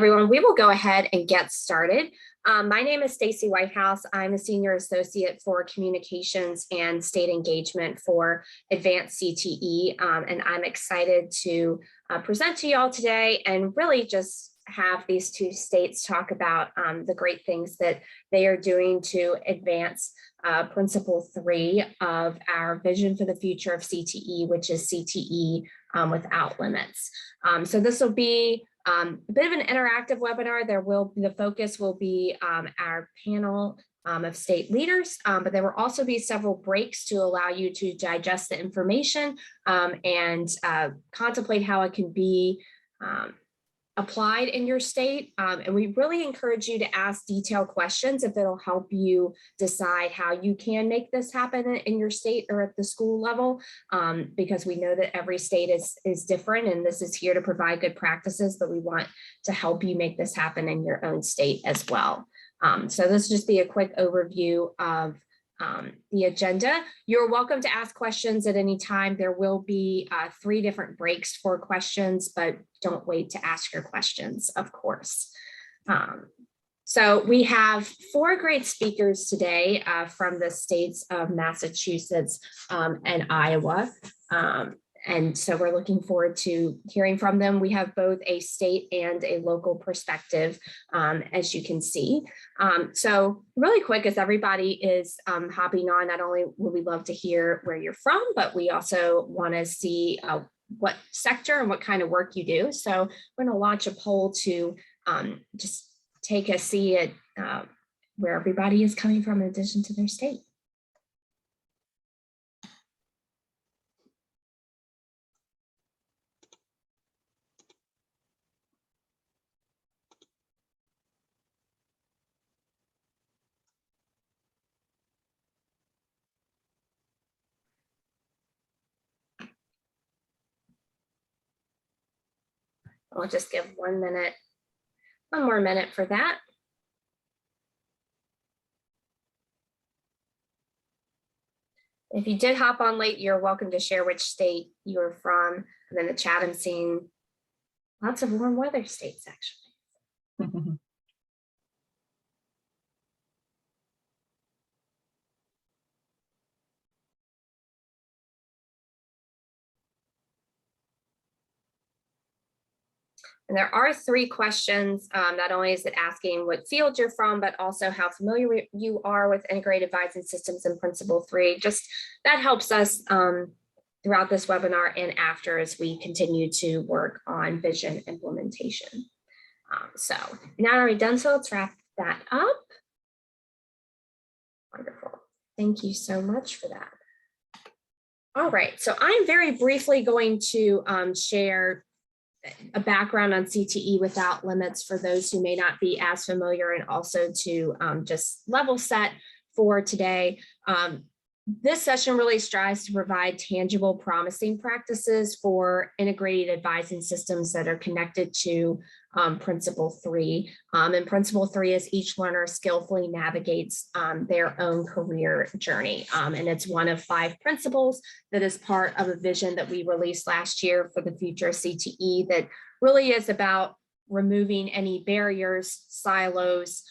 Everyone, we will go ahead and get started. My name is Stacy Whitehouse. I'm a Senior Associate for Communications and State Engagement for Advanced CTE, and I'm excited to present to you all today and really just have these two states talk about the great things that they are doing to advance Principle 3 of our vision for the future of CTE, which is CTE Without Limits. So this will be a bit of an interactive webinar. The focus will be our panel of state leaders, but there will also be several breaks to allow you to digest the information and contemplate how it can be applied in your state. And we really encourage you to ask detailed questions if it'll help you decide how you can make this happen in your state or at the school level, because we know that every state is different, and this is here to provide good practices, but we want to help you make this happen in your own state as well. So this will just be a quick overview of the agenda. You're welcome to ask questions at any time. There will be 3 different breaks for questions, but don't wait to ask your questions, of course. So we have 4 great speakers today from the states of Massachusetts and Iowa. And so we're looking forward to hearing from them. We have both a state and a local perspective, as you can see. So really quick, as everybody is hopping on, not only would we love to hear where you're from, but we also want to see what sector and what kind of work you do. So we're going to launch a poll to just take a see at where everybody is coming from in addition to their state. I'll just give 1 minute, 1 more minute for that. If you did hop on late, you're welcome to share which state you're from. And then the chat, I'm seeing lots of warm weather states, actually. And there are 3 questions. Not only is it asking what field you're from, but also how familiar you are with integrated advising systems and Principle 3. Just that helps us throughout this webinar and after as we continue to work on vision implementation. So now already done so, let's wrap that up. Wonderful. Thank you so much for that. All right, so I'm very briefly going to share a background on CTE Without Limits for those who may not be as familiar, and also to just level set for today. This session really strives to provide tangible, promising practices for integrated advising systems that are connected to Principle 3. And Principle 3 is each learner skillfully navigates their own career journey. And it's one of 5 principles that is part of a vision that we released last year for the future of CTE that really is about removing any barriers, silos,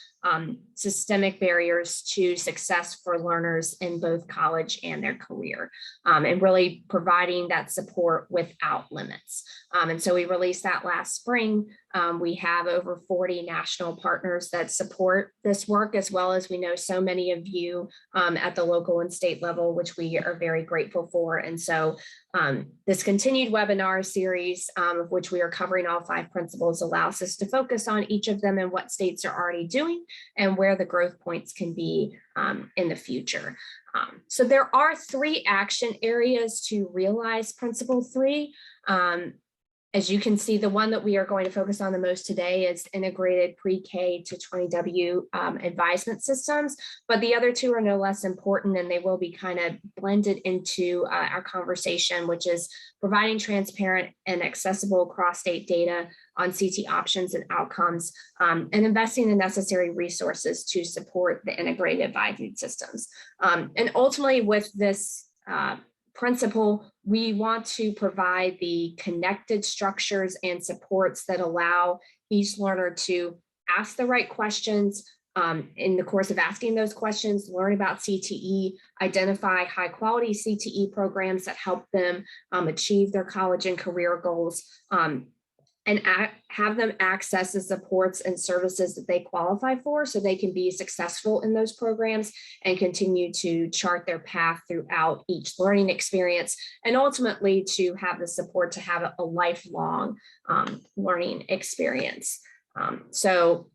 systemic barriers to success for learners in both college and their career, and really providing that support without limits. And so we released that last spring. We have over 40 national partners that support this work, as well as we know so many of you at the local and state level, which we are very grateful for. And so this continued webinar series, of which we are covering all 5 principles, allows us to focus on each of them and what states are already doing and where the growth points can be in the future. So there are 3 action areas to realize Principle 3. As you can see, the one that we are going to focus on the most today is integrated pre-K to 20W advisement systems, but the other 2 are no less important, and they will be kind of blended into our conversation, which is providing transparent and accessible cross-state data on CT options and outcomes, and investing the necessary resources to support the integrated advising systems. And ultimately, with this principle, we want to provide the connected structures and supports that allow each learner to ask the right questions. In the course of asking those questions, learn about CTE, identify high quality CTE programs that help them achieve their college and career goals, and have them access the supports and services that they qualify for so they can be successful in those programs and continue to chart their path throughout each learning experience, and ultimately to have the support to have a lifelong learning experience. So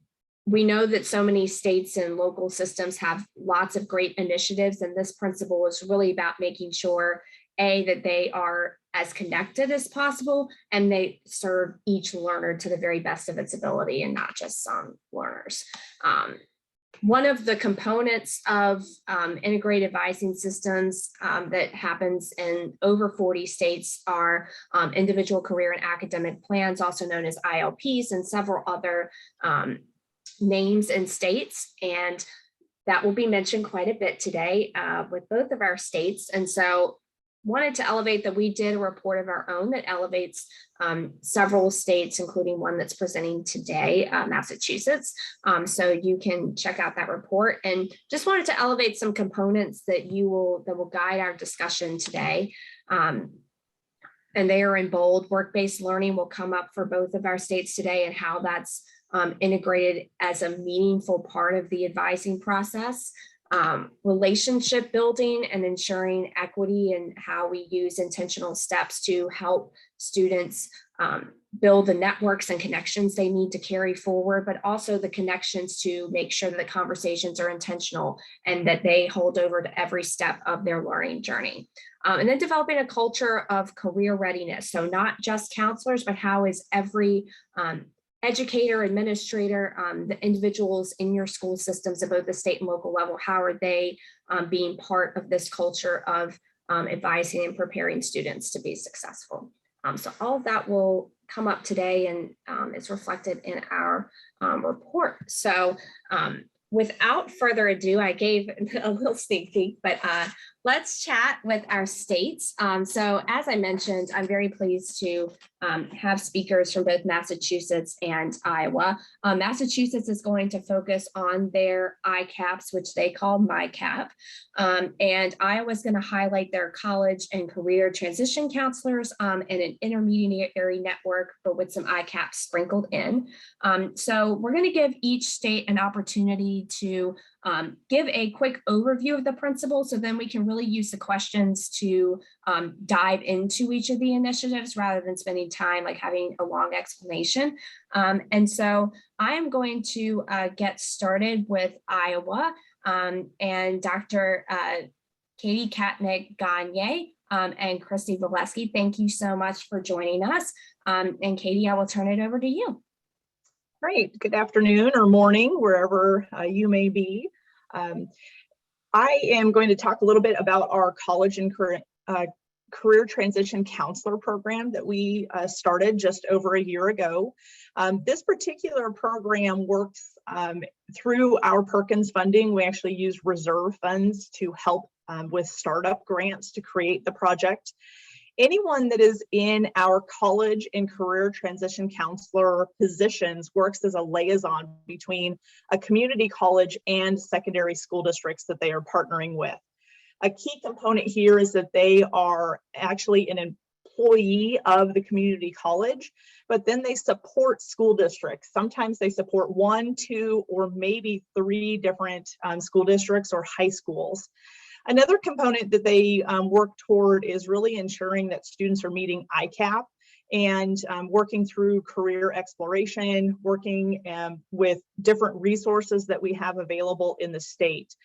we know that so many states and local systems have lots of great initiatives, and this principle is really about making sure, A, that they are as connected as possible and they serve each learner to the very best of its ability and not just some learners. One of the components of integrated advising systems that happens in over 40 states are individual career and academic plans, also known as ILPs, and several other names and states. And that will be mentioned quite a bit today with both of our states. And so wanted to elevate that we did a report of our own that elevates several states, including one that's presenting today, Massachusetts. So you can check out that report, and just wanted to elevate some components that will guide our discussion today. And they are in bold. Work-based learning will come up for both of our states today, and how that's integrated as a meaningful part of the advising process. Relationship building and ensuring equity, and how we use intentional steps to help students build the networks and connections they need to carry forward, but also the connections to make sure that the conversations are intentional and that they hold over to every step of their learning journey. And then developing a culture of career readiness. So not just counselors, but how is every educator, administrator, the individuals in your school systems at both the state and local level, how are they being part of this culture of advising and preparing students to be successful? So all of that will come up today, and it's reflected in our report. So without further ado, I gave a little sneak peek, but let's chat with our states. So as I mentioned, I'm very pleased to have speakers from both Massachusetts and Iowa. Massachusetts is going to focus on their ICAPs, which they call MyCap. And Iowa is going to highlight their college and career transition counselors and an intermediary network, but with some ICAPs sprinkled in. So we're going to give each state an opportunity to give a quick overview of the principle, so then we can really use the questions to dive into each of the initiatives rather than spending time like having a long explanation. And so I am going to get started with Iowa, and Dr. Katie Katnick-Gagne and Christy Valesky. Thank you so much for joining us. And Katie, I will turn it over to you. Great. Good afternoon or morning, wherever you may be. I am going to talk a little bit about our college and career transition counselor program that we started just over a year ago. This particular program works through our Perkins funding. We actually use reserve funds to help with startup grants to create the project. Anyone that is in our college and career transition counselor positions works as a liaison between a community college and secondary school districts that they are partnering with. A key component here is that they are actually an employee of the community college, but then they support school districts. Sometimes they support 1, 2, or maybe 3 different school districts or high schools. Another component that they work toward is really ensuring that students are meeting ICAP and working through career exploration, working with different resources that we have available in the state.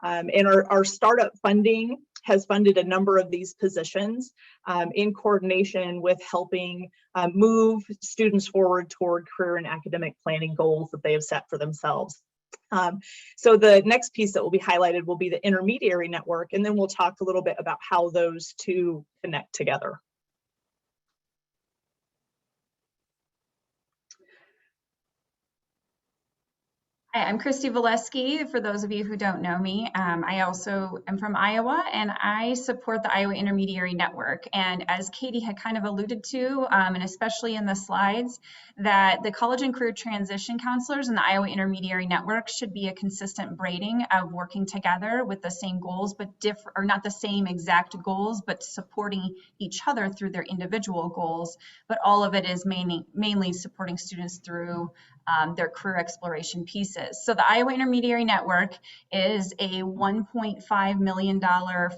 And our startup funding has funded a number of these positions in coordination with helping move students forward toward career and academic planning goals that they have set for themselves. So the next piece that will be highlighted will be the intermediary network, and then we'll talk a little bit about how those two connect together. Hi, I'm Christy Valesky. For those of you who don't know me, I also am from Iowa, and I support the Iowa Intermediary Network. And as Katie had kind of alluded to, and especially in the slides, that the college and career transition counselors and the Iowa Intermediary Network should be a consistent braiding of working together with the same goals, but different, or not the same exact goals, but supporting each other through their individual goals. But all of it is mainly supporting students through their career exploration pieces. So the Iowa Intermediary Network is a $1.5 million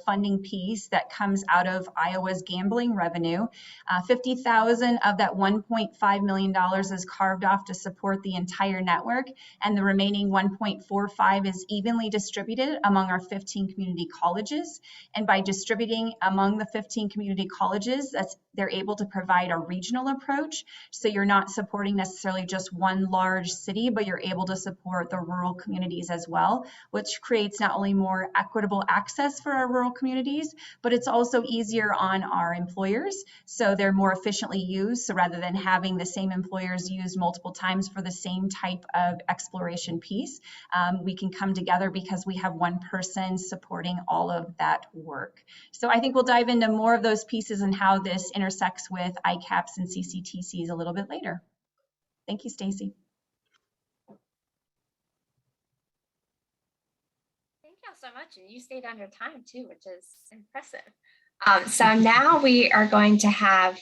funding piece that comes out of Iowa's gambling revenue. $50,000 of that $1.5 million is carved off to support the entire network, and the remaining 1.45 is evenly distributed among our 15 community colleges. And by distributing among the 15 community colleges, they're able to provide a regional approach. So you're not supporting necessarily just one large city, but you're able to support the rural communities as well, which creates not only more equitable access for our rural communities, but it's also easier on our employers. So they're more efficiently used. So rather than having the same employers used multiple times for the same type of exploration piece, we can come together because we have one person supporting all of that work. So I think we'll dive into more of those pieces and how this intersects with ICAPs and CCTCs a little bit later. Thank you, Stacy. Thank you so much. And you stayed under time too, which is impressive. So now we are going to have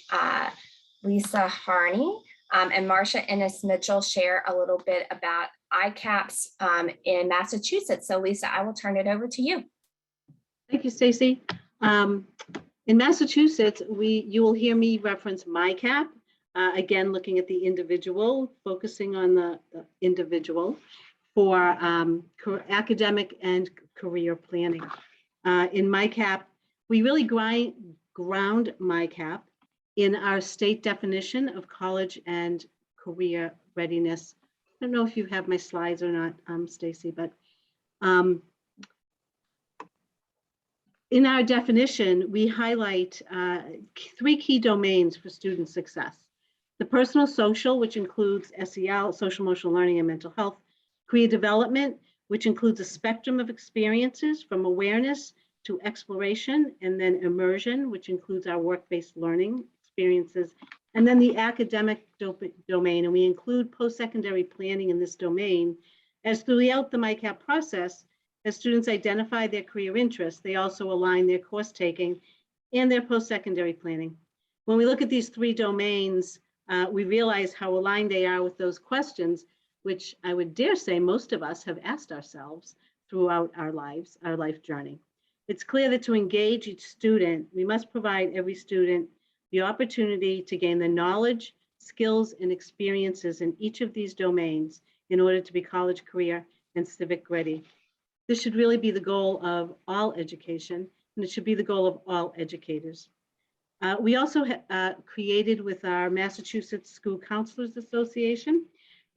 Lisa Harney and Marsha Ennis-Mitchell share a little bit about ICAPs in Massachusetts. So Lisa, I will turn it over to you. Thank you, Stacy. In Massachusetts, you will hear me reference MyCap, again, looking at the individual, focusing on the individual for academic and career planning. In MyCap, we really ground MyCap in our state definition of college and career readiness. I don't know if you have my slides or not, Stacy, but in our definition, we highlight 3 key domains for student success. The personal social, which includes SEL, social emotional learning and mental health. Career development, which includes a spectrum of experiences from awareness to exploration, and then immersion, which includes our work-based learning experiences. And then the academic domain, and we include post-secondary planning in this domain, as throughout the MyCap process, as students identify their career interests, they also align their course taking and their post-secondary planning. When we look at these 3 domains, we realize how aligned they are with those questions, which I would dare say most of us have asked ourselves throughout our lives, our life journey. It's clear that to engage each student, we must provide every student the opportunity to gain the knowledge, skills, and experiences in each of these domains in order to be college, career, and civic ready. This should really be the goal of all education, and it should be the goal of all educators. We also created with our Massachusetts School Counselors Association,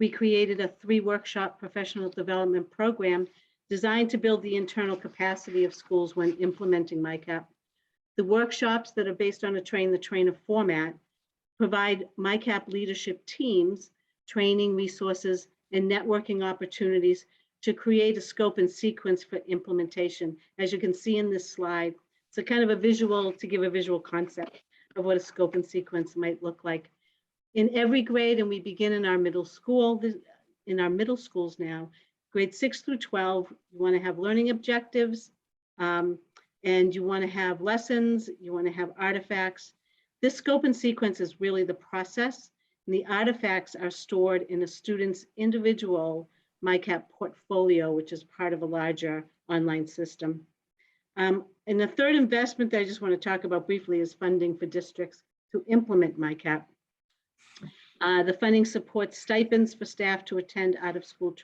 we created a 3-workshop professional development program designed to build the internal capacity of schools when implementing MyCap. The workshops that are based on a train the trainer format provide MyCap leadership teams, training resources, and networking opportunities to create a scope and sequence for implementation. As you can see in this slide, it's a kind of a visual, to give a visual concept of what a scope and sequence might look like. In every grade, and we begin in our middle school, in our middle schools now, grade 6 through 12, you want to have learning objectives, and you want to have lessons, you want to have artifacts. This scope and sequence is really the process, and the artifacts are stored in a student's individual MyCap portfolio, which is part of a larger online system. And the third investment that I just want to talk about briefly is funding for districts to implement MyCap. The funding supports stipends for staff to attend out-of-school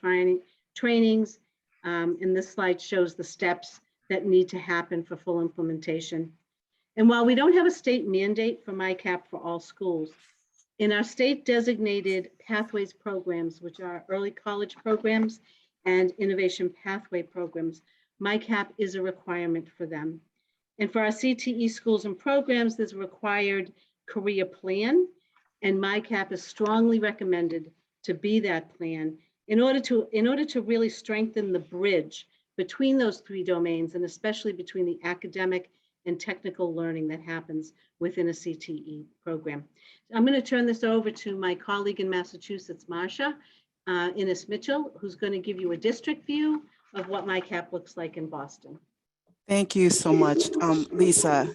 trainings, and this slide shows the steps that need to happen for full implementation. And while we don't have a state mandate for MyCap for all schools, in our state designated pathways programs, which are early college programs and innovation pathway programs, MyCap is a requirement for them. And for our CTE schools and programs, there's a required career plan, and MyCap is strongly recommended to be that plan In order to really strengthen the bridge between those three domains, and especially between the academic and technical learning that happens within a CTE program. I'm going to turn this over to my colleague in Massachusetts, Marsha Innes Mitchell, who's going to give you a district view of what MyCap looks like in Boston. Thank you so much, Lisa.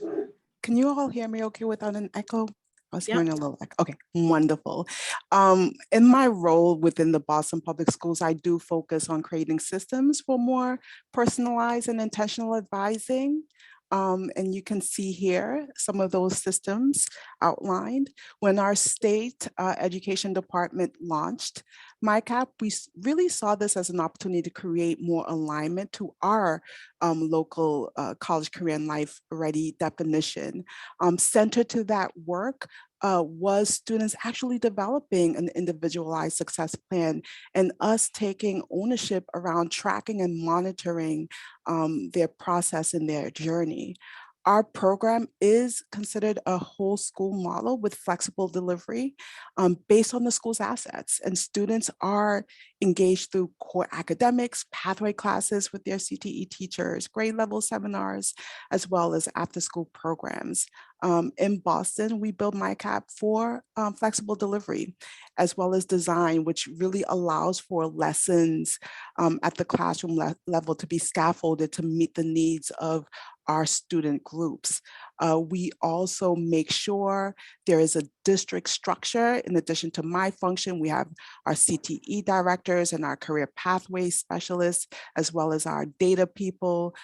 Can you all hear me okay without an echo? I was hearing a little echo. Okay, wonderful. In my role within the Boston Public Schools, I do focus on creating systems for more personalized and intentional advising. And you can see here some of those systems outlined. When our state education department launched MyCap, we really saw this as an opportunity to create more alignment to our local college, career, and life ready definition. Centered to that work was students actually developing an individualized success plan and us taking ownership around tracking and monitoring their process and their journey. Our program is considered a whole school model with flexible delivery based on the school's assets, and students are engaged through core academics, pathway classes with their CTE teachers, grade level seminars, as well as after school programs. In Boston, we build MyCap for flexible delivery, as well as design, which really allows for lessons at the classroom level to be scaffolded to meet the needs of our student groups. We also make sure there is a district structure. In addition to my function, we have our CTE directors and our career pathway specialists, as well as our data people,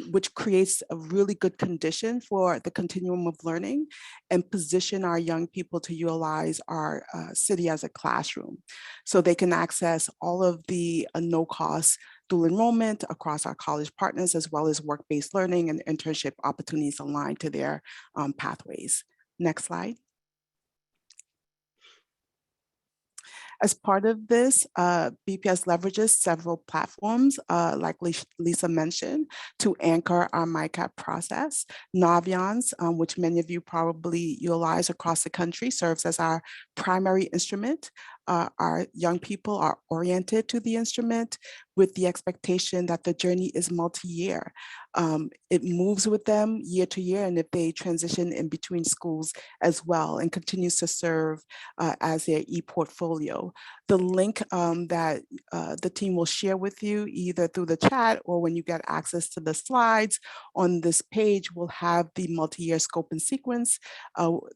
which creates a really good condition for the continuum of learning and position our young people to utilize our city as a classroom. So they can access all of the no-cost dual enrollment across our college partners, as well as work-based learning and internship opportunities aligned to their pathways. Next slide. As part of this, BPS leverages several platforms, like Lisa mentioned, to anchor our MyCap process. Naviance, which many of you probably utilize across the country, serves as our primary instrument. Our young people are oriented to the instrument with the expectation that the journey is multi-year. It moves with them year to year, and if they transition in between schools as well, and continues to serve as their e-portfolio. The link that the team will share with you either through the chat or when you get access to the slides on this page will have the multi-year scope and sequence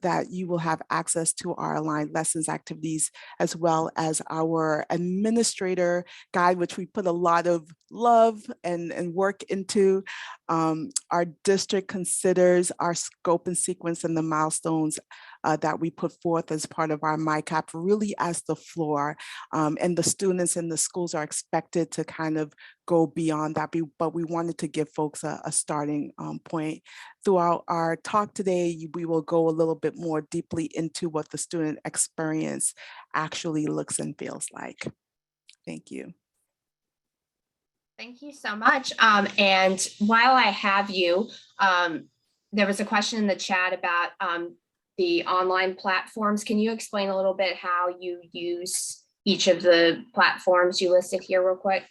that you will have access to our aligned lessons activities, as well as our administrator guide, which we put a lot of love and work into. Our district considers our scope and sequence and the milestones that we put forth as part of our MyCap really as the floor, and the students and the schools are expected to kind of go beyond that, but we wanted to give folks a starting point. Throughout our talk today, we will go a little bit more deeply into what the student experience actually looks and feels like. Thank you. Thank you so much. And while I have you, there was a question in the chat about the online platforms. Can you explain a little bit how you use each of the platforms you listed here real quick?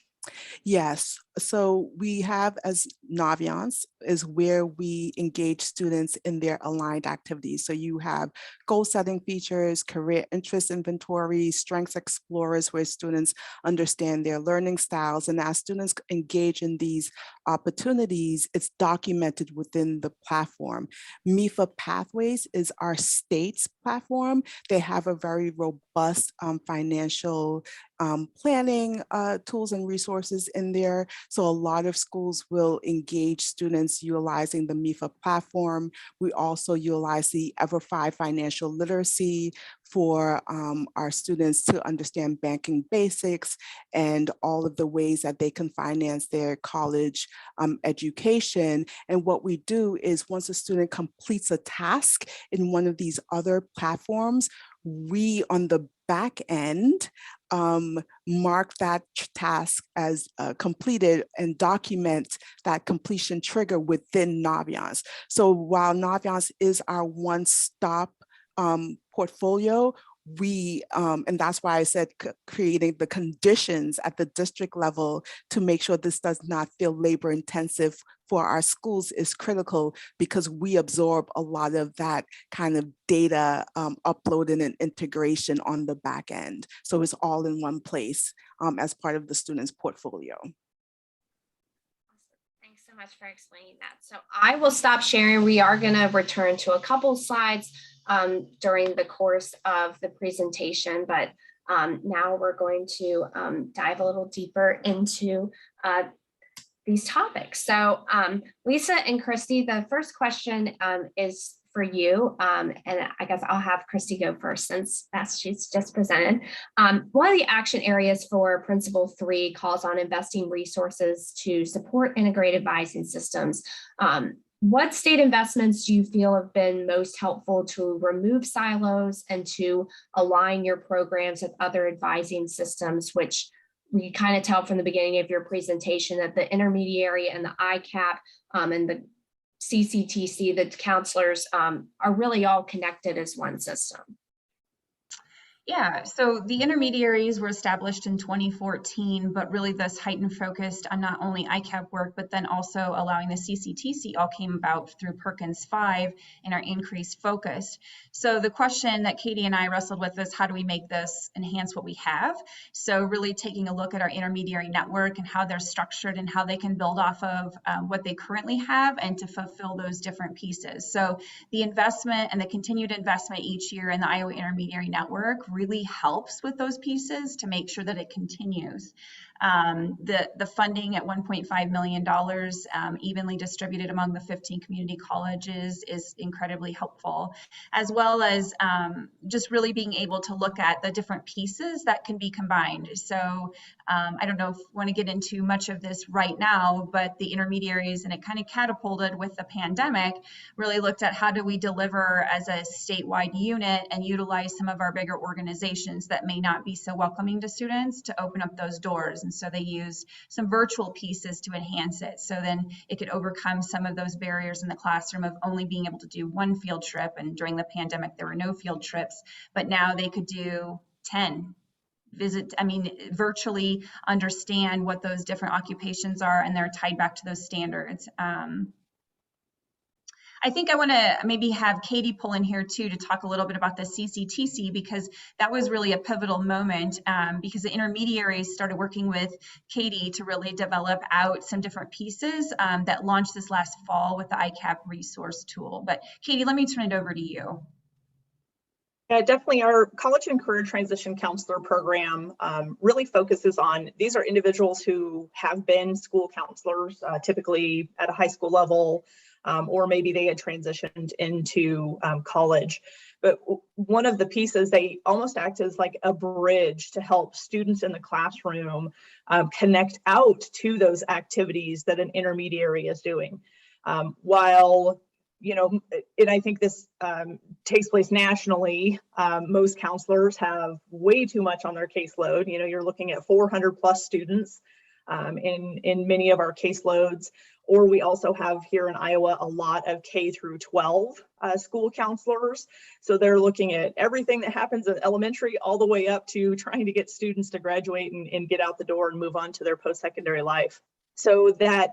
Yes, so we have as Naviance is where we engage students in their aligned activities. So you have goal setting features, career interest inventory, strengths explorers, where students understand their learning styles. And as students engage in these opportunities, it's documented within the platform. MIFA Pathways is our state's platform. They have a very robust financial planning tools and resources in there. So a lot of schools will engage students utilizing the MIFA platform. We also utilize the EverFi financial literacy for our students to understand banking basics and all of the ways that they can finance their college education. And what we do is once a student completes a task in one of these other platforms, we on the back end mark that task as completed and document that completion trigger within Naviance. So while Naviance is our one-stop portfolio, and that's why I said creating the conditions at the district level to make sure this does not feel labor intensive for our schools is critical, because we absorb a lot of that kind of data uploading and integration on the back end. So it's all in one place as part of the student's portfolio. Thanks so much for explaining that. So I will stop sharing. We are going to return to a couple slides during the course of the presentation, but now we're going to dive a little deeper into these topics. So Lisa and Christy, the first question is for you, and I guess I'll have Christy go first since she's just presented. One of the action areas for Principle 3 calls on investing resources to support integrated advising systems. What state investments do you feel have been most helpful to remove silos and to align your programs with other advising systems, which we kind of tell from the beginning of your presentation that the intermediary and the ICAP and the CCTC, the counselors are really all connected as one system? Yeah, so the intermediaries were established in 2014, but really this heightened focused on not only ICAP work, but then also allowing the CCTC all came about through Perkins 5 and our increased focus. So the question that Katie and I wrestled with is, how do we make this enhance what we have? So really taking a look at our intermediary network and how they're structured and how they can build off of what they currently have and to fulfill those different pieces. So the investment and the continued investment each year in the Iowa Intermediary Network really helps with those pieces to make sure that it continues. The funding at $1.5 million evenly distributed among the 15 community colleges is incredibly helpful, as well as just really being able to look at the different pieces that can be combined. So I don't know if we want to get into much of this right now, but the intermediaries, and it kind of catapulted with the pandemic, really looked at how do we deliver as a statewide unit and utilize some of our bigger organizations that may not be so welcoming to students to open up those doors. And so they used some virtual pieces to enhance it. So then it could overcome some of those barriers in the classroom of only being able to do one field trip. And during the pandemic, there were no field trips, but now they could do 10. Virtually understand what those different occupations are, and they're tied back to those standards. I think I want to maybe have Katie pull in here too to talk a little bit about the CCTC, because that was really a pivotal moment because the intermediaries started working with Katie to really develop out some different pieces that launched this last fall with the ICAP resource tool. But Katie, let me turn it over to you. Yeah, definitely. Our college and career transition counselor program really focuses on, these are individuals who have been school counselors, typically at a high school level, or maybe they had transitioned into college. But one of the pieces, they almost act as like a bridge to help students in the classroom connect out to those activities that an intermediary is doing. While, you know, and I think this takes place nationally, most counselors have way too much on their caseload. You know, you're looking at 400 plus students in many of our caseloads. Or we also have here in Iowa a lot of K through 12 school counselors. So they're looking at everything that happens in elementary all the way up to trying to get students to graduate and get out the door and move on to their post-secondary life. So that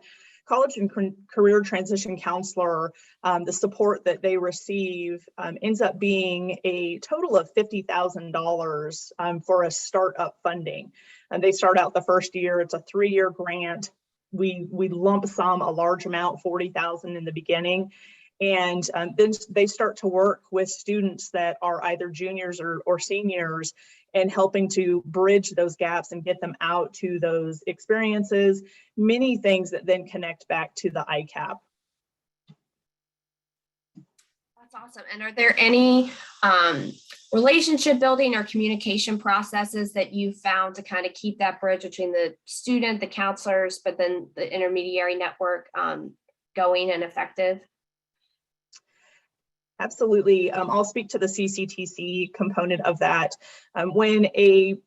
college and career transition counselor, the support that they receive ends up being a total of $50,000 for a startup funding. And they start out the first year, it's a 3-year grant. We lump sum a large amount, $40,000 in the beginning. And then they start to work with students that are either juniors or seniors and helping to bridge those gaps and get them out to those experiences, many things that then connect back to the ICAP. That's awesome. And are there any relationship building or communication processes that you found to kind of keep that bridge between the student, the counselors, but then the intermediary network going and effective? Absolutely. I'll speak to the CCTC component of that. When a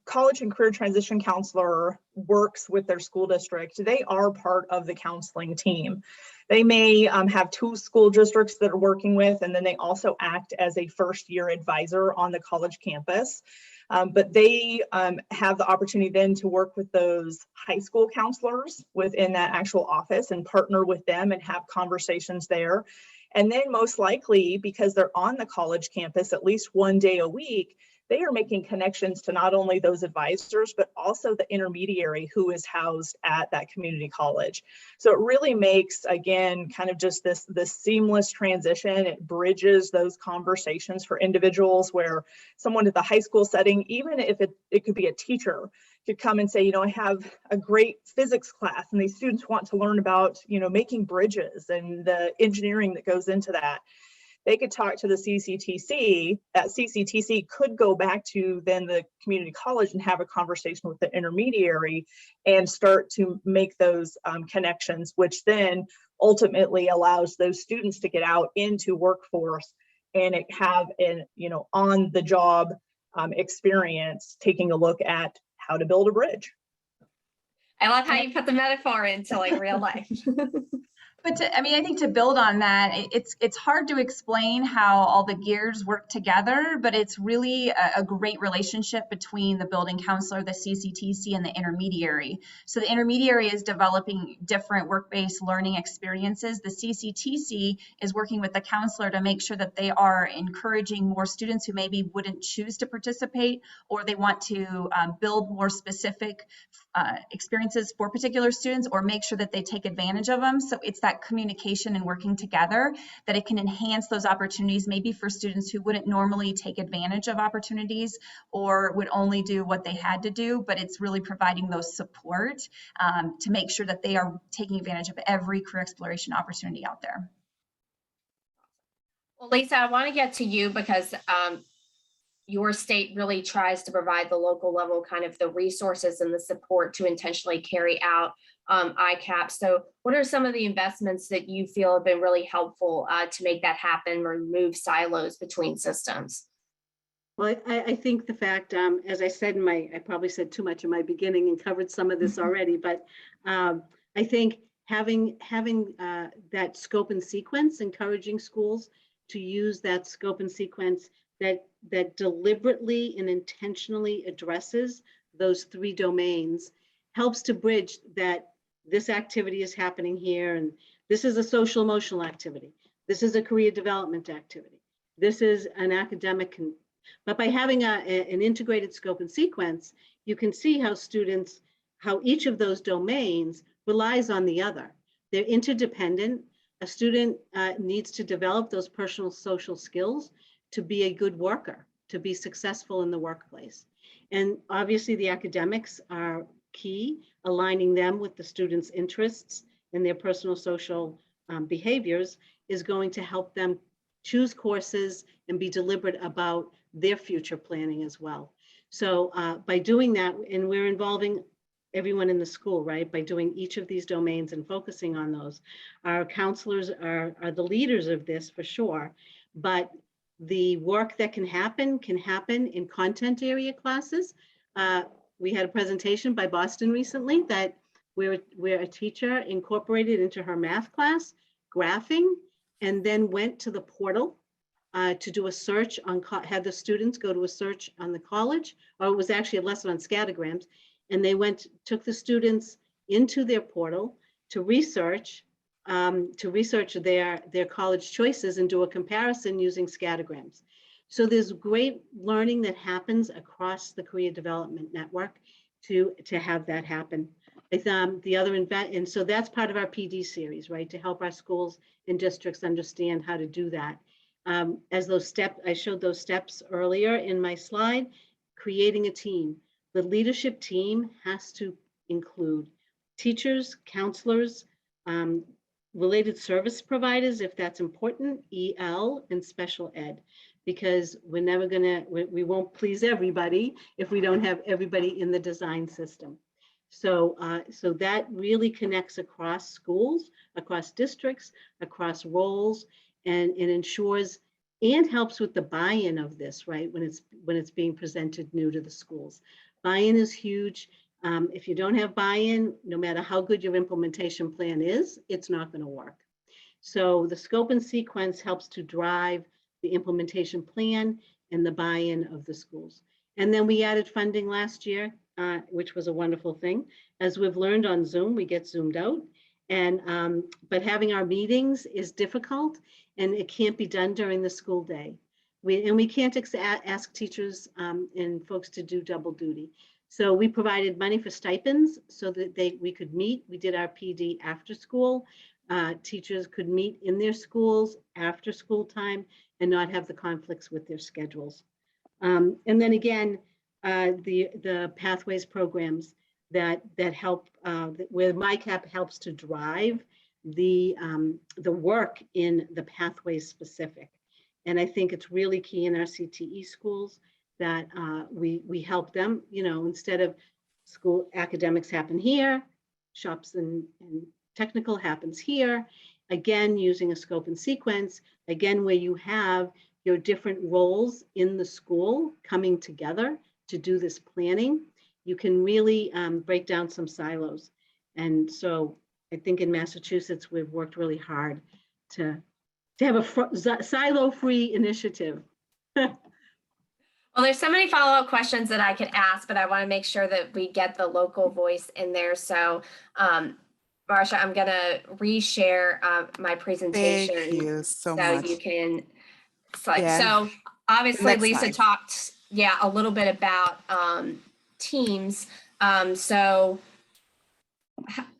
college and career transition counselor works with their school district, they are part of the counseling team. They may have 2 school districts that are working with, and then they also act as a first-year advisor on the college campus. But they have the opportunity then to work with those high school counselors within that actual office and partner with them and have conversations there. And then most likely, because they're on the college campus at least 1 day a week, they are making connections to not only those advisors, but also the intermediary who is housed at that community college. So it really makes, again, kind of just this seamless transition. It bridges those conversations for individuals where someone at the high school setting, even if it could be a teacher, could come and say, you know, I have a great physics class and these students want to learn about, you know, making bridges and the engineering that goes into that. They could talk to the CCTC. That CCTC could go back to then the community college and have a conversation with the intermediary and start to make those connections, which then ultimately allows those students to get out into workforce and have an, you know, on the job experience, taking a look at how to build a bridge. I love how you put the metaphor into like real life. But I mean, I think to build on that, it's hard to explain how all the gears work together, but it's really a great relationship between the building counselor, the CCTC, and the intermediary. So the intermediary is developing different work-based learning experiences. The CCTC is working with the counselor to make sure that they are encouraging more students who maybe wouldn't choose to participate, or they want to build more specific experiences for particular students, or make sure that they take advantage of them. So it's that communication and working together that it can enhance those opportunities, maybe for students who wouldn't normally take advantage of opportunities or would only do what they had to do, but it's really providing those support to make sure that they are taking advantage of every career exploration opportunity out there. Well, Lisa, I want to get to you because your state really tries to provide the local level kind of the resources and the support to intentionally carry out ICAPs. So what are some of the investments that you feel have been really helpful to make that happen, remove silos between systems? Well, I think the fact, as I said I probably said too much in my beginning and covered some of this already, but I think having that scope and sequence, encouraging schools to use that scope and sequence that deliberately and intentionally addresses those 3 domains helps to bridge that this activity is happening here, and this is a social emotional activity. This is a career development activity. This is an academic, but by having an integrated scope and sequence, you can see how each of those domains relies on the other. They're interdependent. A student needs to develop those personal social skills to be a good worker, to be successful in the workplace. And obviously the academics are key, aligning them with the students' interests and their personal social behaviors is going to help them choose courses and be deliberate about their future planning as well. So by doing that, and we're involving everyone in the school, right? By doing each of these domains and focusing on those. Our counselors are the leaders of this for sure, but the work that can happen in content area classes. We had a presentation by Boston recently that where a teacher incorporated into her math class graphing and then went to the portal to do a search on, had the students go to a search on the college, or it was actually a lesson on scattergrams, and they took the students into their portal to research their college choices and do a comparison using scattergrams. So there's great learning that happens across the career development network to have that happen. The other and so that's part of our PD series, right? To help our schools and districts understand how to do that. As those steps, I showed those steps earlier in my slide, creating a team. The leadership team has to include teachers, counselors, related service providers, if that's important, EL and special ed, because we're never gonna, we won't please everybody if we don't have everybody in the design system. So, so that really connects across schools, across districts, across roles, and it ensures and helps with the buy-in of this, right? When it's being presented new to the schools. Buy-in is huge. If you don't have buy-in, no matter how good your implementation plan is, it's not going to work. So the scope and sequence helps to drive the implementation plan and the buy-in of the schools. And then we added funding last year, which was a wonderful thing. As we've learned on Zoom, we get zoomed out. And but having our meetings is difficult, and it can't be done during the school day. We can't ask teachers and folks to do double duty. So we provided money for stipends so that we could meet. We did our PD after school. Teachers could meet in their schools after school time and not have the conflicts with their schedules. And then again, the pathways programs that help, where MyCap helps to drive the work in the pathways specific. And I think it's really key in our CTE schools that we help them, you know, instead of school academics happen here, shops and technical happens here, again, using a scope and sequence, again, where you have your different roles in the school coming together to do this planning, you can really break down some silos. And so I think in Massachusetts, we've worked really hard to have a silo-free initiative. Well, there's so many follow-up questions that I could ask, but I want to make sure that we get the local voice in there. So, Marcia, I'm going to reshare my presentation. Thank you so much. You can, Yeah. so obviously Lisa slide. talked, a little bit about teams. So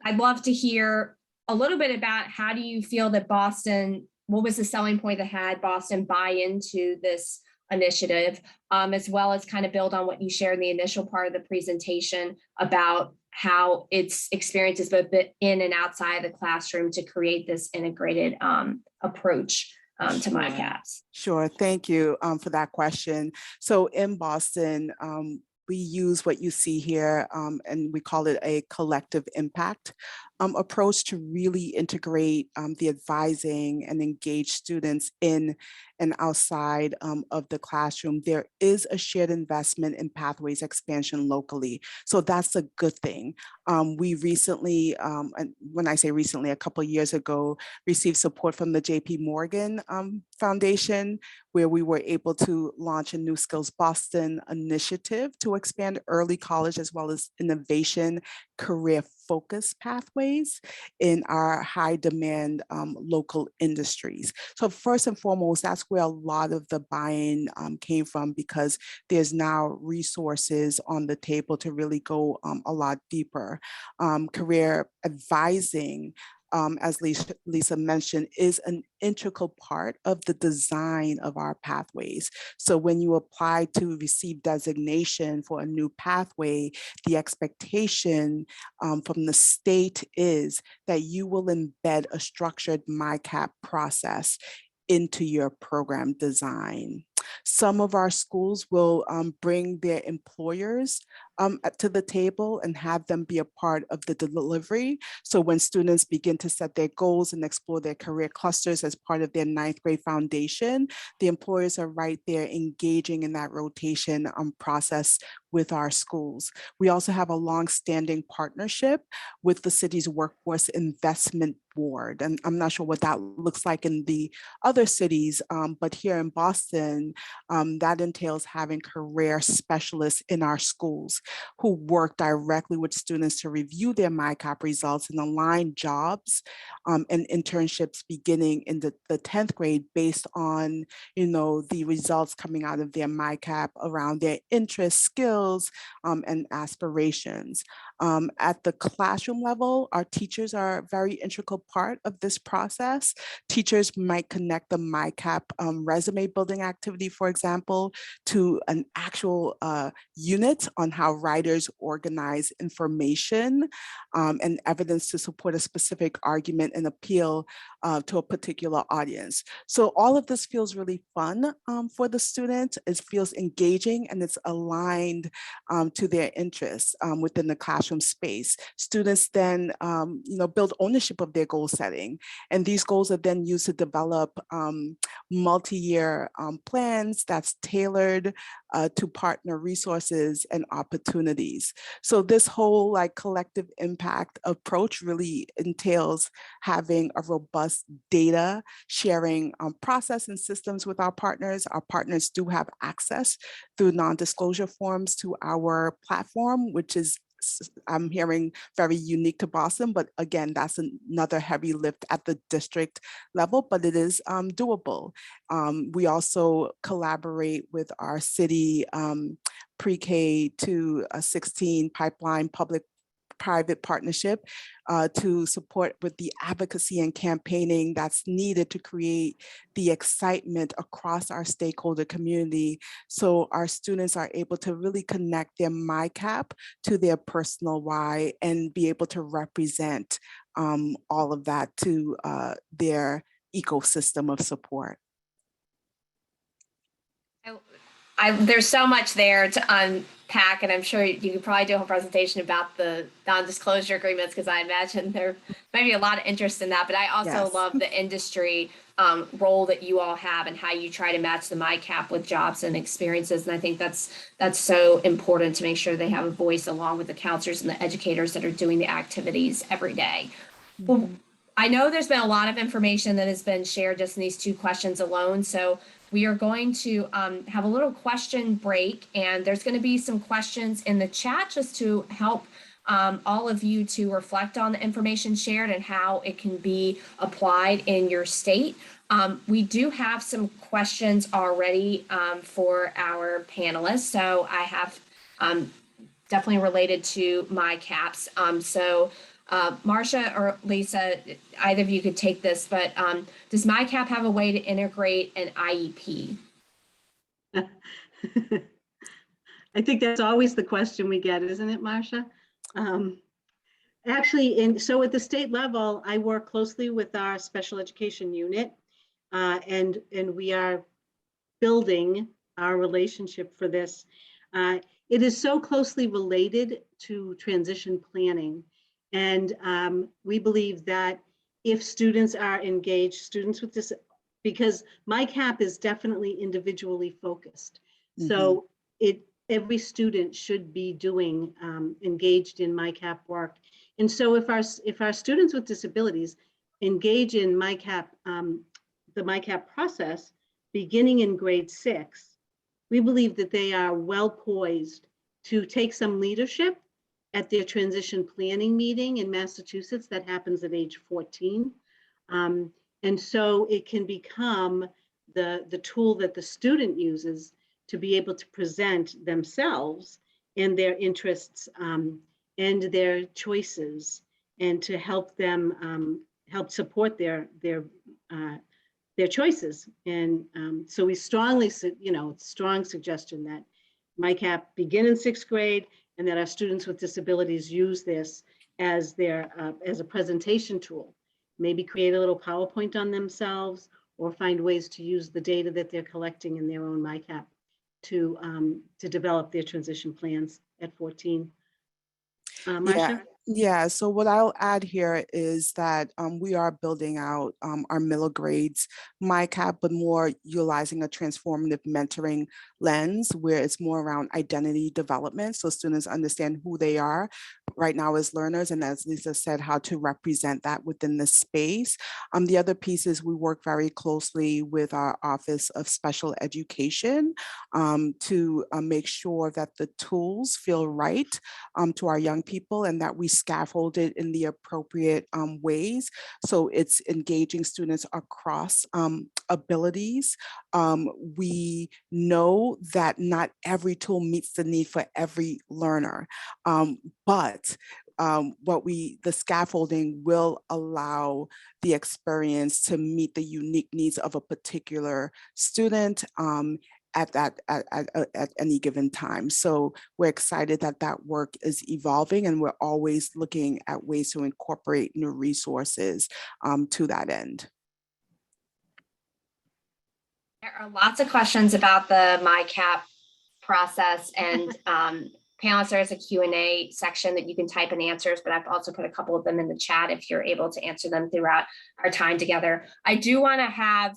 I'd love to hear a little bit about how do you feel that Boston, what was the selling point that had Boston buy into this initiative, as well as kind of build on what you shared in the initial part of the presentation about how its experiences both in and outside of the classroom to create this integrated approach to MyCaps. Sure, thank you for that question. So in Boston, we use what you see here, and we call it a collective impact approach to really integrate the advising and engage students in and outside of the classroom. There is a shared investment in pathways expansion locally. So that's a good thing. We recently, and when I say recently, a couple of years ago, received support from the JP Morgan Foundation, where we were able to launch a New Skills Boston initiative to expand early college as well as innovation career focused pathways in our high demand local industries. So first and foremost, that's where a lot of the buy-in came from, because there's now resources on the table to really go a lot deeper. Career advising, as Lisa mentioned, is an integral part of the design of our pathways. So when you apply to receive designation for a new pathway, the expectation from the state is that you will embed a structured MyCap process into your program design. Some of our schools will bring their employers to the table and have them be a part of the delivery. So when students begin to set their goals and explore their career clusters as part of their 9th grade foundation, the employers are right there engaging in that rotation process with our schools. We also have a long-standing partnership with the city's Workforce Investment Board. And I'm not sure what that looks like in the other cities, but here in Boston, that entails having career specialists in our schools who work directly with students to review their MyCap results and align jobs and internships beginning in the 10th grade based on, the results coming out of their MyCap around their interests, skills, and aspirations. At the classroom level, our teachers are a very integral part of this process. Teachers might connect the MyCap resume building activity, for example, to an actual unit on how writers organize information and evidence to support a specific argument and appeal to a particular audience. So all of this feels really fun for the student. It feels engaging and it's aligned to their interests within the classroom space. Students then build ownership of their goal setting, and these goals are then used to develop multi-year plans that's tailored to partner resources and opportunities. So this whole collective impact approach really entails having a robust data sharing process and systems with our partners. Our partners do have access through non-disclosure forms to our platform, which is, I'm hearing, very unique to Boston, but again, that's another heavy lift at the district level, but it is doable. We also collaborate with our city pre-K to 16 pipeline public-private partnership to support with the advocacy and campaigning that's needed to create the excitement across our stakeholder community, so our students are able to really connect their MyCap to their personal why and be able to represent all of that to their ecosystem of support. There's so much there to unpack, and I'm sure you could probably do a whole presentation about the non-disclosure agreements, because I imagine there might be a lot of interest in that. But I also love the industry role that you all have and how you try to match the MyCap with jobs and experiences. And I think that's so important to make sure they have a voice along with the counselors and the educators that are doing the activities every day. Well, I know there's been a lot of information that has been shared just in these two questions alone. So we are going to have a little question break, and there's going to be some questions in the chat just to help all of you to reflect on the information shared and how it can be applied in your state. We do have some questions already for our panelists. So I have definitely related to MyCaps. So Marcia or Lisa, either of you could take this, but does MyCap have a way to integrate an IEP? I think that's always the question we get, isn't it, Marcia? Actually, so at the state level, I work closely with our special education unit, and we are building our relationship for this. It is so closely related to transition planning. And we believe that if students are engaged, students with this, because MyCap is definitely individually focused. Mm-hmm. So every student should be doing engaged in MyCap work. And so if our students with disabilities engage in MyCap, the MyCap process, beginning in grade 6, we believe that they are well poised to take some leadership at their transition planning meeting in Massachusetts that happens at age 14. And so it can become the tool that the student uses to be able to present themselves and their interests and their choices, and to help them help support their choices. And so we strongly, strong suggestion that MyCap begin in 6th grade, and that our students with disabilities use this as as a presentation tool. Maybe create a little PowerPoint on themselves, or find ways to use the data that they're collecting in their own MyCap to develop their transition plans at 14. Marcia? Yeah, so what I'll add here is that we are building out our middle grades MyCap, but more utilizing a transformative mentoring lens where it's more around identity development, so students understand who they are right now as learners, and as Lisa said, how to represent that within the space. The other piece is we work very closely with our Office of Special Education to make sure that the tools feel right to our young people, and that we scaffold it in the appropriate ways. So it's engaging students across abilities. We know that not every tool meets the need for every learner, but the scaffolding will allow the experience to meet the unique needs of a particular student at any given time. So we're excited that that work is evolving, and we're always looking at ways to incorporate new resources to that end. There are lots of questions about the MyCap process, and panelists, there's a Q&A section that you can type in answers, but I've also put a couple of them in the chat if you're able to answer them throughout our time together. I do want to have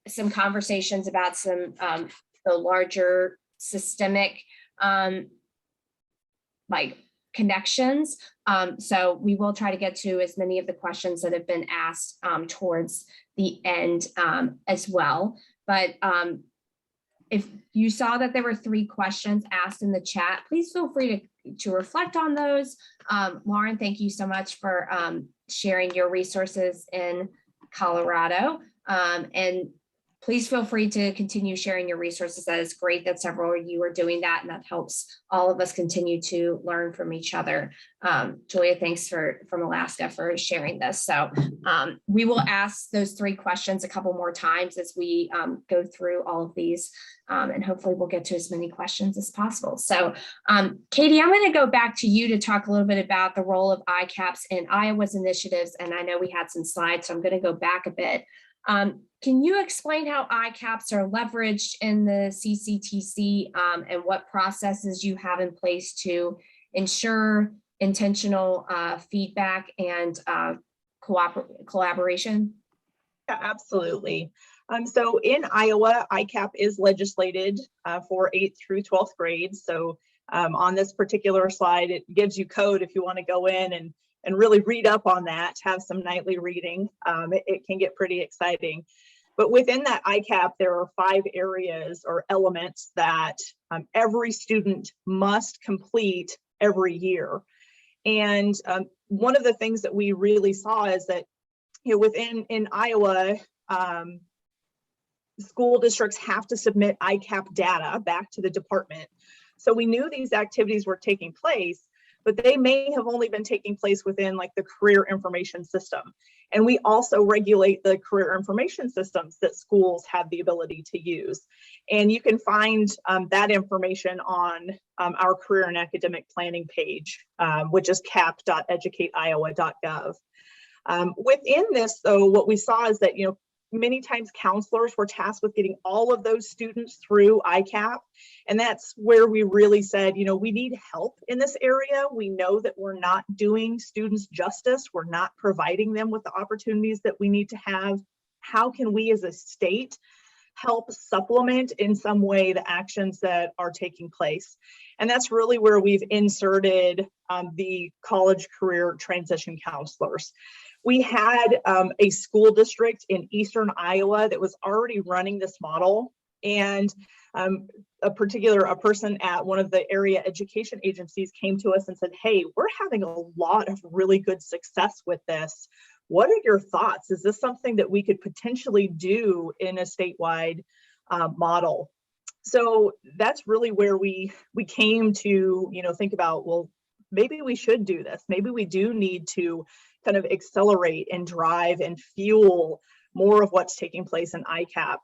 some conversations about some the larger systemic like connections. So we will try to get to as many of the questions that have been asked towards the end as well. But if you saw that there were 3 questions asked in the chat, please feel free to reflect on those. Lauren, thank you so much for sharing your resources in Colorado. And please feel free to continue sharing your resources. That is great that several of you are doing that, and that helps all of us continue to learn from each other. Julia, thanks from Alaska for sharing this. So we will ask those 3 questions a couple more times as we go through all of these, and hopefully we'll get to as many questions as possible. So Katie, I'm going to go back to you to talk a little bit about the role of ICAPs in Iowa's initiatives. And I know we had some slides, so I'm going to go back a bit. Can you explain how ICAPs are leveraged in the CCTC and what processes you have in place to ensure intentional feedback and collaboration? Yeah, absolutely. So in Iowa, ICAP is legislated for 8th through 12th grades. So on this particular slide, it gives you code if you want to go in and really read up on that, have some nightly reading. It can get pretty exciting. But within that ICAP, there are 5 areas or elements that every student must complete every year. And one of the things that we really saw is that, you know, in Iowa, school districts have to submit ICAP data back to the department. So we knew these activities were taking place, but they may have only been taking place within like the career information system. And we also regulate the career information systems that schools have the ability to use. And you can find that information on our career and academic planning page, which is cap.educateiowa.gov. Within this, though, what we saw is that, you know, many times counselors were tasked with getting all of those students through ICAP. And that's where we really said, you know, we need help in this area. We know that we're not doing students justice. We're not providing them with the opportunities that we need to have. How can we as a state help supplement in some way the actions that are taking place? And that's really where we've inserted the college career transition counselors. We had a school district in Eastern Iowa that was already running this model, and a person at one of the area education agencies came to us and said, hey, we're having a lot of really good success with this. What are your thoughts? Is this something that we could potentially do in a statewide model? So that's really where we came to, you know, think about, well, maybe we should do this. Maybe we do need to kind of accelerate and drive and fuel more of what's taking place in ICAP.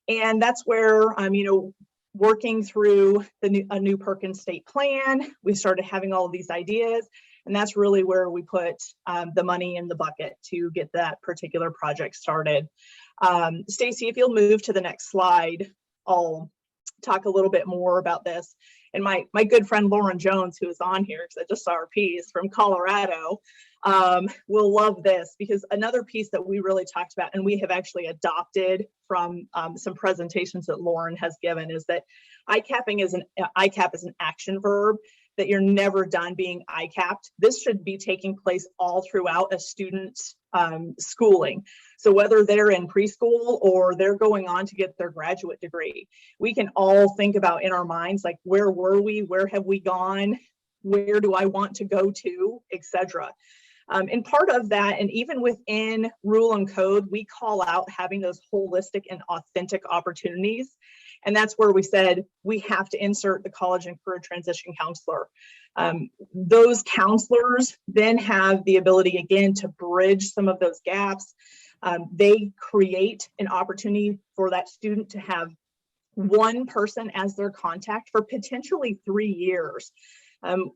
And that's where, you know, working through a new Perkins state plan, we started having all of these ideas. And that's really where we put the money in the bucket to get that particular project started. Stacy, if you'll move to the next slide, I'll talk a little bit more about this. And my good friend Lauren Jones, who is on here, because I just saw her piece from Colorado, will love this, because another piece that we really talked about, and we have actually adopted from some presentations that Lauren has given, is that ICAP is an action verb, that you're never done being ICAP'd. This should be taking place all throughout a student's schooling. So whether they're in preschool or they're going on to get their graduate degree, we can all think about in our minds, like, where were we? Where have we gone? Where do I want to go to, etc. And part of that, and even within rule and code, we call out having those holistic and authentic opportunities. And that's where we said we have to insert the college and career transition counselor. Those counselors then have the ability, again, to bridge some of those gaps. They create an opportunity for that student to have one person as their contact for potentially 3 years.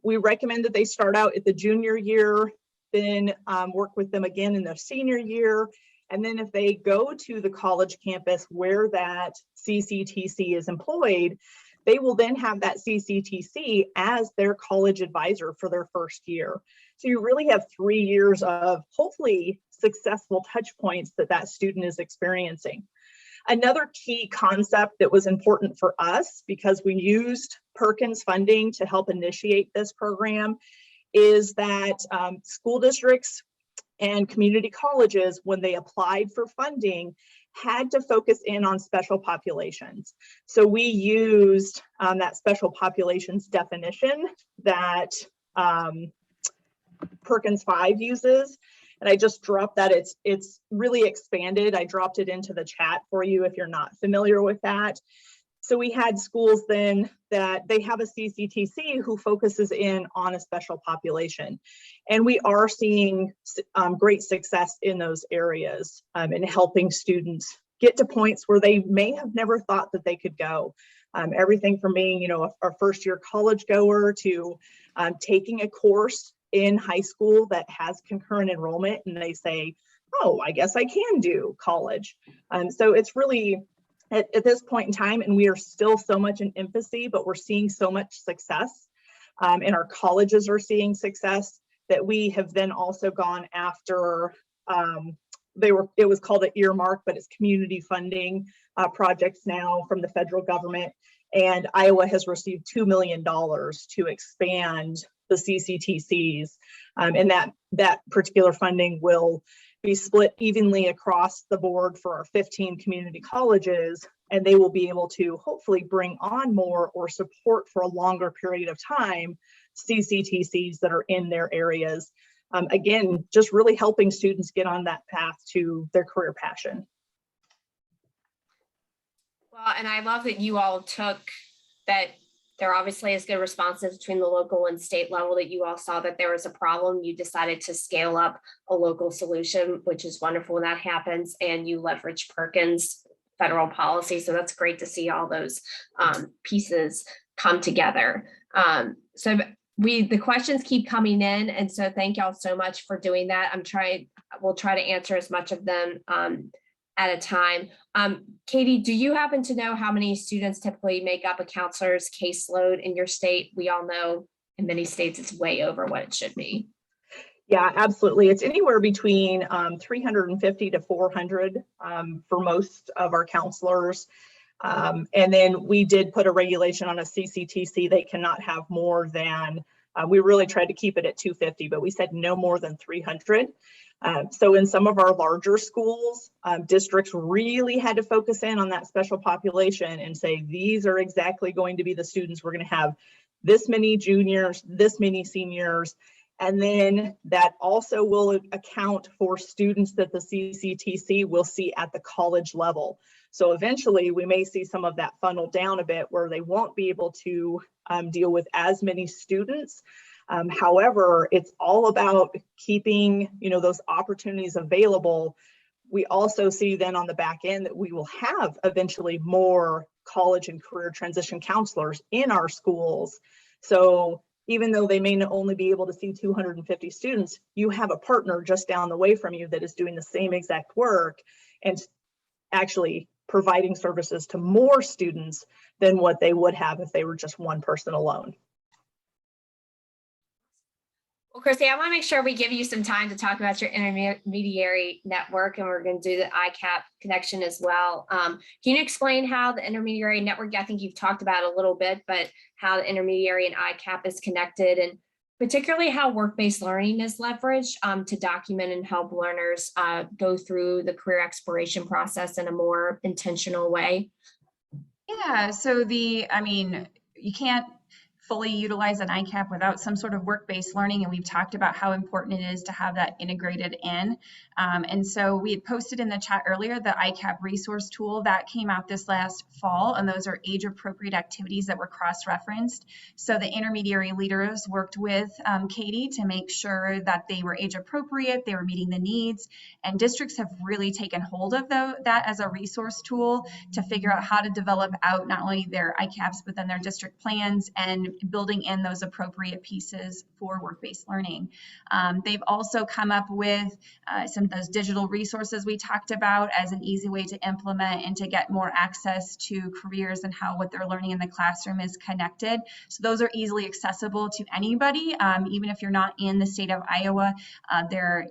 We recommend that they start out at the junior year, then work with them again in their senior year. And then if they go to the college campus where that CCTC is employed, they will then have that CCTC as their college advisor for their first year. So you really have 3 years of hopefully successful touch points that that student is experiencing. Another key concept that was important for us, because we used Perkins funding to help initiate this program, is that school districts and community colleges, when they applied for funding, had to focus in on special populations. So we used that special populations definition that Perkins 5 uses. And I just dropped that. It's really expanded. I dropped it into the chat for you if you're not familiar with that. So we had schools then that they have a CCTC who focuses in on a special population. And we are seeing great success in those areas in helping students get to points where they may have never thought that they could go. Everything from being, a first year college goer to taking a course in high school that has concurrent enrollment and they say, oh, I guess I can do college. So it's really at this point in time, and we are still so much in infancy, but we're seeing so much success and our colleges are seeing success that we have then also gone after, it was called an earmark, but it's community funding projects now from the federal government. And Iowa has received $2 million to expand the CCTCs, and that particular funding will be split evenly across the board for our 15 community colleges, and they will be able to hopefully bring on more or support for a longer period of time CCTCs that are in their areas. Again, just really helping students get on that path to their career passion. Well, and I love that you all took that. There obviously is good responses between the local and state level, that you all saw that there was a problem. You decided to scale up a local solution, which is wonderful when that happens, and you leverage Perkins federal policy. So that's great to see all those pieces come together. So the questions keep coming in, and so thank y'all so much for doing that. We'll try to answer as much of them at a time. Katie, do you happen to know how many students typically make up a counselor's caseload in your state? We all know in many states it's way over what it should be. Yeah, absolutely. It's anywhere between 350 to 400 for most of our counselors. And then we did put a regulation on a CCTC. They cannot have more than, we really tried to keep it at 250, but we said no more than 300. So in some of our larger schools, districts really had to focus in on that special population and say, these are exactly going to be the students. We're going to have this many juniors, this many seniors, and then that also will account for students that the CCTC will see at the college level. So eventually we may see some of that funnel down a bit where they won't be able to deal with as many students. However, it's all about keeping, those opportunities available. We also see then on the back end that we will have eventually more college and career transition counselors in our schools. So even though they may only be able to see 250 students, you have a partner just down the way from you that is doing the same exact work and actually providing services to more students than what they would have if they were just one person alone. Well, Christy, I want to make sure we give you some time to talk about your intermediary network, and we're going to do the ICAP connection as well. Can you explain how the intermediary network, I think you've talked about a little bit, but how the intermediary and ICAP is connected, and particularly how work-based learning is leveraged to document and help learners go through the career exploration process in a more intentional way? Yeah, so you can't fully utilize an ICAP without some sort of work-based learning, and we've talked about how important it is to have that integrated in. And so we had posted in the chat earlier the ICAP resource tool that came out this last fall, and those are age-appropriate activities that were cross-referenced. So the intermediary leaders worked with Katie to make sure that they were age-appropriate, they were meeting the needs, and districts have really taken hold of that as a resource tool to figure out how to develop out not only their ICAPs, but then their district plans and building in those appropriate pieces for work-based learning. They've also come up with some of those digital resources we talked about as an easy way to implement and to get more access to careers and how what they're learning in the classroom is connected. So those are easily accessible to anybody, even if you're not in the state of Iowa.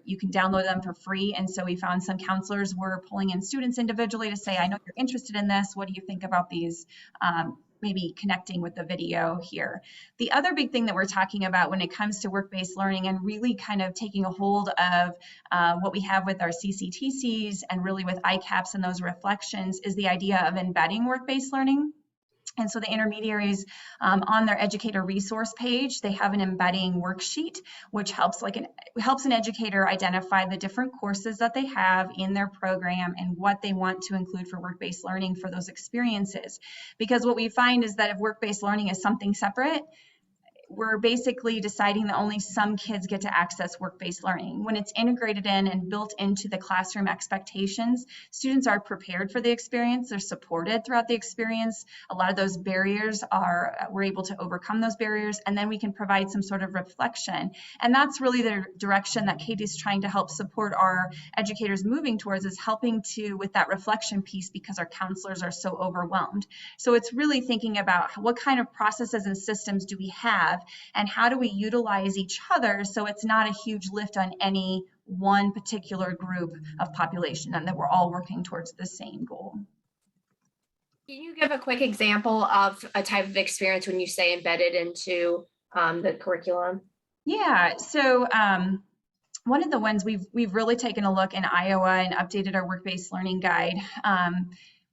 You can download them for free. And so we found some counselors were pulling in students individually to say, I know you're interested in this. What do you think about these? Maybe connecting with the video here. The other big thing that we're talking about when it comes to work-based learning and really kind of taking a hold of what we have with our CCTCs and really with ICAPs and those reflections is the idea of embedding work-based learning. And so the intermediaries on their educator resource page, they have an embedding worksheet, which helps an educator identify the different courses that they have in their program and what they want to include for work-based learning for those experiences. Because what we find is that if work-based learning is something separate, we're basically deciding that only some kids get to access work-based learning. When it's integrated in and built into the classroom expectations, students are prepared for the experience, they're supported throughout the experience. A lot of those barriers we're able to overcome those barriers, and then we can provide some sort of reflection. And that's really the direction that Katie's trying to help support our educators moving towards, is helping with that reflection piece, because our counselors are so overwhelmed. So it's really thinking about what kind of processes and systems do we have, and how do we utilize each other so it's not a huge lift on any one particular group of population, and that we're all working towards the same goal. Can you give a quick example of a type of experience when you say embedded into the curriculum? Yeah, so one of the ones we've really taken a look in Iowa and updated our work-based learning guide.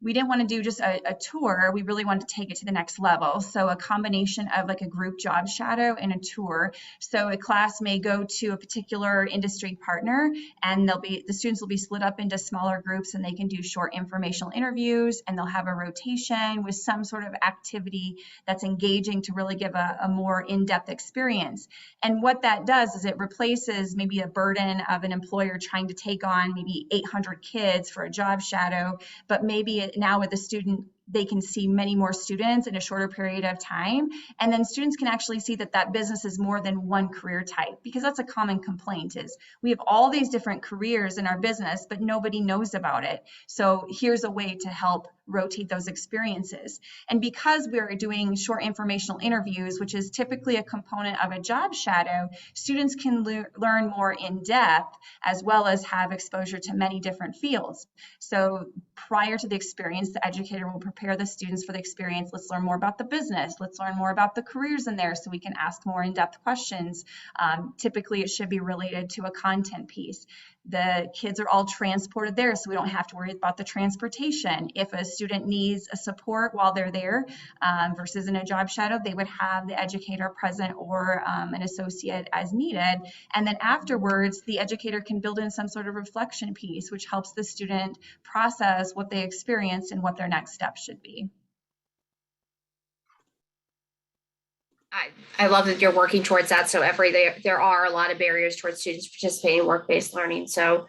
We didn't want to do just a tour. We really wanted to take it to the next level. So a combination of like a group job shadow and a tour. So a class may go to a particular industry partner, and the students will be split up into smaller groups, and they can do short informational interviews, and they'll have a rotation with some sort of activity that's engaging to really give a more in-depth experience. And what that does is it replaces maybe a burden of an employer trying to take on maybe 800 kids for a job shadow, but maybe now with the student, they can see many more students in a shorter period of time. And then students can actually see that business is more than one career type, because that's a common complaint is we have all these different careers in our business, but nobody knows about it. So here's a way to help rotate those experiences. And because we're doing short informational interviews, which is typically a component of a job shadow, students can learn more in depth, as well as have exposure to many different fields. So prior to the experience, the educator will prepare the students for the experience. Let's learn more about the business. Let's learn more about the careers in there so we can ask more in-depth questions. Typically, it should be related to a content piece. The kids are all transported there, so we don't have to worry about the transportation. If a student needs a support while they're there versus in a job shadow, they would have the educator present or an associate as needed. And then afterwards, the educator can build in some sort of reflection piece, which helps the student process what they experienced and what their next steps should be. I love that you're working towards that. So there are a lot of barriers towards students participating in work-based learning. So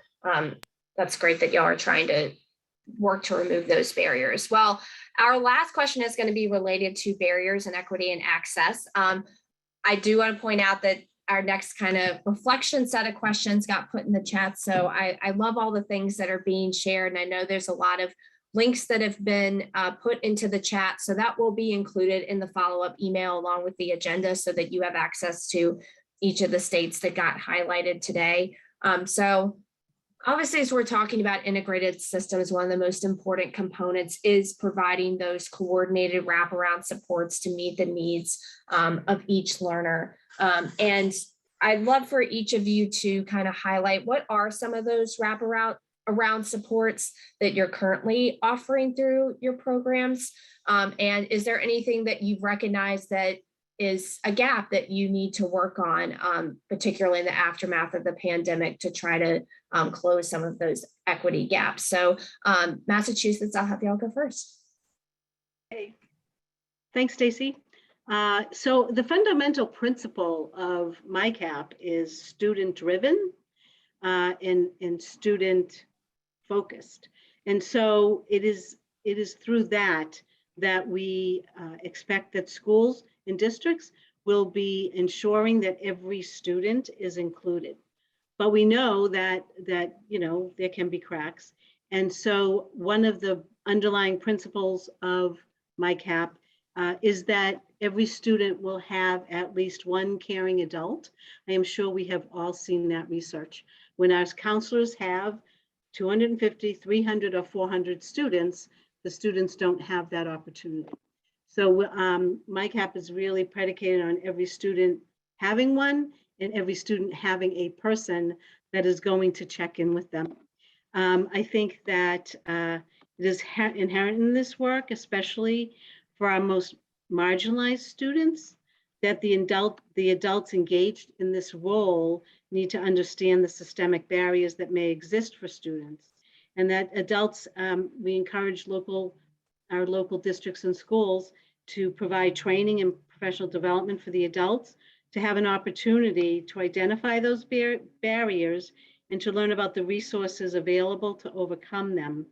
that's great that y'all are trying to work to remove those barriers. Well, our last question is going to be related to barriers and equity and access. I do want to point out that our next kind of reflection set of questions got put in the chat. So I love all the things that are being shared. And I know there's a lot of links that have been put into the chat. So that will be included in the follow-up email along with the agenda so that you have access to each of the states that got highlighted today. So obviously, as we're talking about integrated systems, one of the most important components is providing those coordinated wraparound supports to meet the needs of each learner. And I'd love for each of you to kind of highlight what are some of those wraparound supports that you're currently offering through your programs. And is there anything that you've recognized that is a gap that you need to work on, particularly in the aftermath of the pandemic, to try to close some of those equity gaps. So Massachusetts, I'll have y'all go first. Hey. Thanks, Stacy. So the fundamental principle of MyCap is student-driven and student-focused. And so it is through that we expect that schools and districts will be ensuring that every student is included. But we know that you know, there can be cracks. And so one of the underlying principles of MyCap is that every student will have at least one caring adult. I am sure we have all seen that research. When our counselors have 250, 300, or 400 students, the students don't have that opportunity. So MyCap is really predicated on every student having one and every student having a person that is going to check in with them. I think that it is inherent in this work, especially for our most marginalized students, that the adults engaged in this role need to understand the systemic barriers that may exist for students. And that adults, we encourage our local districts and schools to provide training and professional development for the adults, to have an opportunity to identify those barriers and to learn about the resources available to overcome them.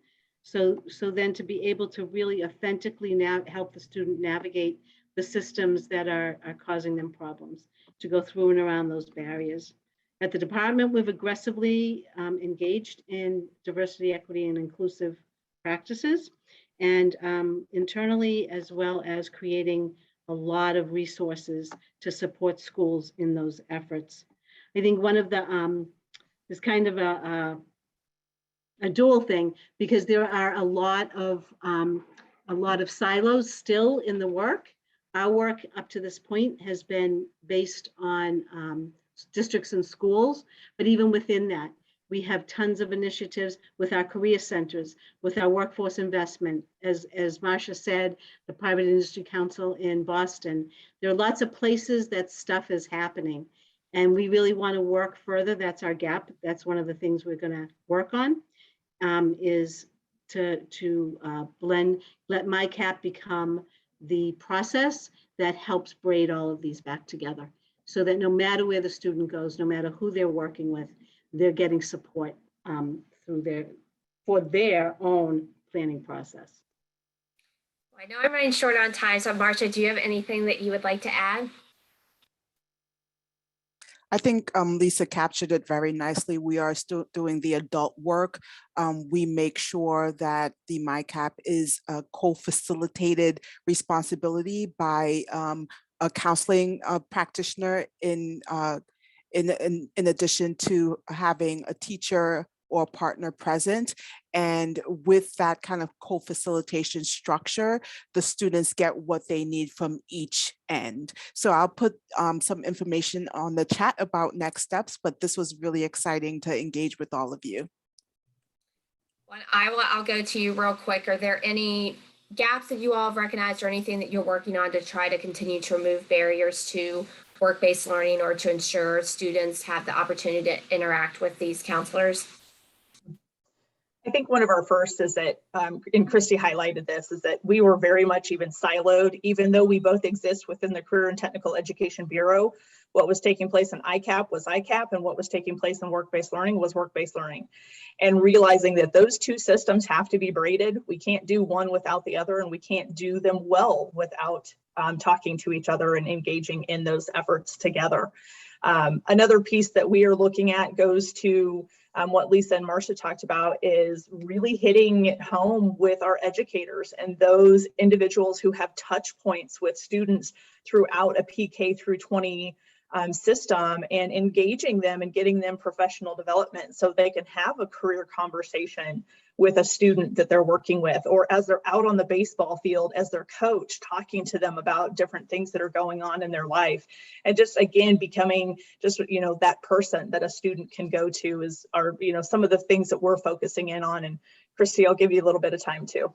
So then to be able to really authentically help the student navigate the systems that are causing them problems, to go through and around those barriers. At the department, we've aggressively engaged in diversity, equity, and inclusive practices, and internally, as well as creating a lot of resources to support schools in those efforts. I think one of the, is kind of a dual thing, because there are a lot of silos still in the work. Our work up to this point has been based on districts and schools, but even within that, we have tons of initiatives with our career centers, with our workforce investment. As Marcia said, the Private Industry Council in Boston, there are lots of places that stuff is happening, and we really want to work further. That's our gap. That's one of the things we're going to work on, is to let MyCap become the process that helps braid all of these back together, so that no matter where the student goes, no matter who they're working with, they're getting support for their own planning process. I know I'm running short on time, so Marcia, do you have anything that you would like to add? I think Lisa captured it very nicely. We are still doing the adult work. We make sure that the MyCap is a co-facilitated responsibility by a counseling practitioner in addition to having a teacher or partner present. And with that kind of co-facilitation structure, the students get what they need from each end. So I'll put some information on the chat about next steps, but this was really exciting to engage with all of you. Well, I'll go to you real quick. Are there any gaps that you all have recognized or anything that you're working on to try to continue to remove barriers to work-based learning, or to ensure students have the opportunity to interact with these counselors? I think one of our first is that, and Christy highlighted this, is that we were very much even siloed, even though we both exist within the Career and Technical Education Bureau. What was taking place in ICAP was ICAP, and what was taking place in work-based learning was work-based learning. And realizing that those two systems have to be braided. We can't do one without the other, and we can't do them well without talking to each other and engaging in those efforts together. Another piece that we are looking at goes to what Lisa and Marcia talked about, is really hitting it home with our educators and those individuals who have touch points with students throughout a PK through 20 system, and engaging them and getting them professional development so they can have a career conversation with a student that they're working with, or as they're out on the baseball field as their coach, talking to them about different things that are going on in their life. And just again, becoming just, that person that a student can go to is some of the things that we're focusing in on. And Christy, I'll give you a little bit of time too.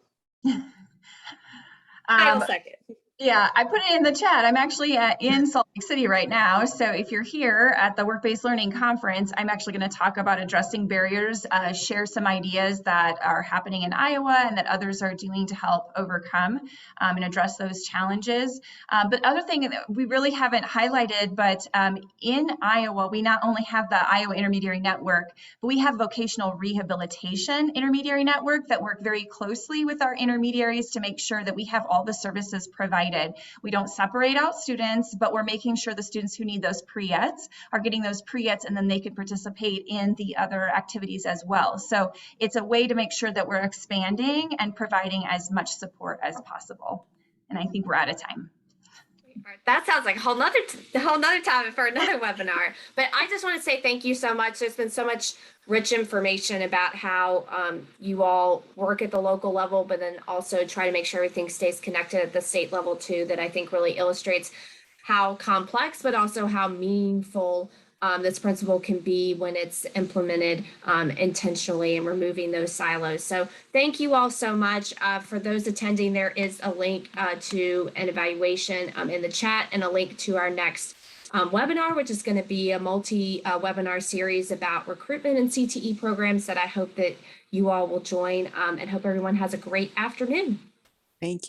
I will second. Yeah, I put it in the chat. I'm actually in Salt Lake City right now. So if you're here at the Work-Based Learning Conference, I'm actually going to talk about addressing barriers, share some ideas that are happening in Iowa and that others are doing to help overcome and address those challenges. But other thing that we really haven't highlighted, but in Iowa, we not only have the Iowa Intermediary Network, but we have vocational rehabilitation intermediary network that work very closely with our intermediaries to make sure that we have all the services provided. We don't separate out students, but we're making sure the students who need those pre-ets are getting those pre-ets, and then they can participate in the other activities as well. So it's a way to make sure that we're expanding and providing as much support as possible. And I think we're out of time. That sounds like a whole nother topic for another webinar. But I just want to say thank you so much. There's been so much rich information about how you all work at the local level, but then also try to make sure everything stays connected at the state level too, that I think really illustrates how complex, but also how meaningful this principle can be when it's implemented intentionally and removing those silos. So thank you all so much. For those attending, there is a link to an evaluation in the chat and a link to our next webinar, which is going to be a multi-webinar series about recruitment and CTE programs that I hope that you all will join, and hope everyone has a great afternoon. Thank you.